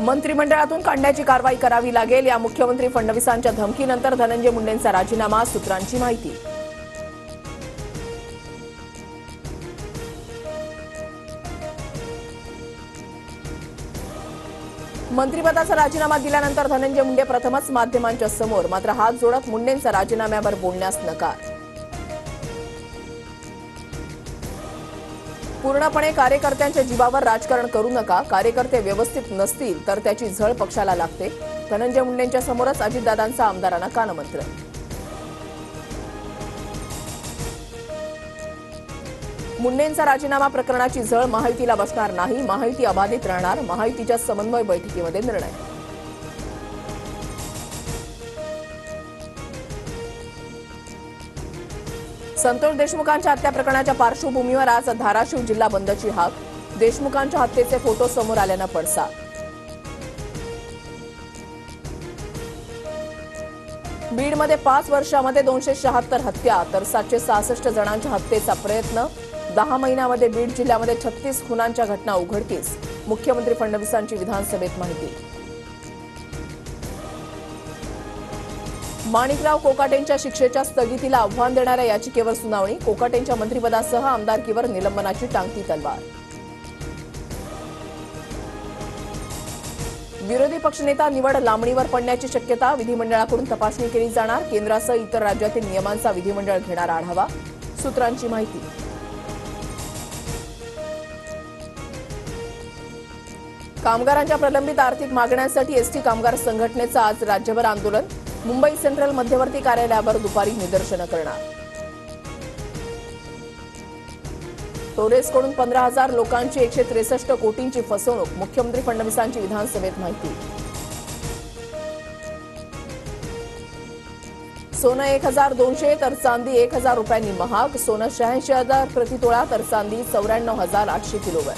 मंत्रिमंडळातून काढण्याची कारवाई करावी लागेल या मुख्यमंत्री फडणवीसांच्या धमकीनंतर धनंजय मुंडेंचा राजीनामा, सूत्रांची माहिती। मंत्रिपदाचा राजीनामा दिल्यानंतर धनंजय मुंडे प्रथमच माध्यमांच्या समोर, मात्र हात जोडत मुंडेंचा राजीनाम्यावर बोलण्यास नकार। पूर्णपणे कार्यकर्त्यांच्या जीवावर राजकारण करू नका, कार्यकर्ते व्यवस्थित नसतील तर त्याची झळ पक्षाला लागते। धनंजय मुंडेंच्या समोरच अजितदादांचा आमदारांना कानमंत्र। मुंडेंचा राजीनामा प्रकरणाची झळ महायुतीला बसणार नाही, महायुती अबाधित राहणार, महायुतीच्या समन्वय बैठकीमध्ये निर्णय। संतोष देशमुखांच्या हत्या प्रकरणाच्या पार्श्वभूमीवर आज धाराशिव जिल्हा बंदची हाक, देशमुखांच्या हत्येचे फोटो समोर आल्यानं पडसाद। बीडमध्ये 5 वर्षांमध्ये 276 हत्या तर 766 जणांच्या हत्येचा प्रयत्न, 10 महिन्यामध्ये बीड जिल्ह्यामध्ये 36 खुनांच्या घटना उघडकीस, मुख्यमंत्री फडणवीसांची विधानसभेत माहिती। माणिकराव कोकाटेंच्या शिक्षेच्या स्थगितीला आव्हान देणाऱ्या याचिकेवर सुनावणी, कोकाटेंच्या मंत्रिपदासह आमदारकीवर निलंबनाची टांगती तलवार। विरोधी पक्षनेता निवड लांबणीवर पडण्याची शक्यता, विधिमंडळाकडून तपासणी केली जाणार, केंद्रासह इतर राज्यातील नियमांचा विधिमंडळ घेणार आढावा, सूत्रांची माहिती। कामगारांच्या प्रलंबित आर्थिक मागण्यांसाठी एसटी कामगार संघटनेचं आज राज्यभर आंदोलन, मुंबई सेंट्रल मध्यवर्ती कार्यालयावर दुपारी निदर्शनं करणार। टोरेसकडून 15,000 लोकांची 163 कोटींची फसवणूक, मुख्यमंत्री फडणवीसांची विधानसभेत माहिती। सोनं 1,200 तर चांदी 1,000 रुपयांनी महाग, सोनं 86,000 प्रतितोळा तर चांदी 94,800 किलोवर।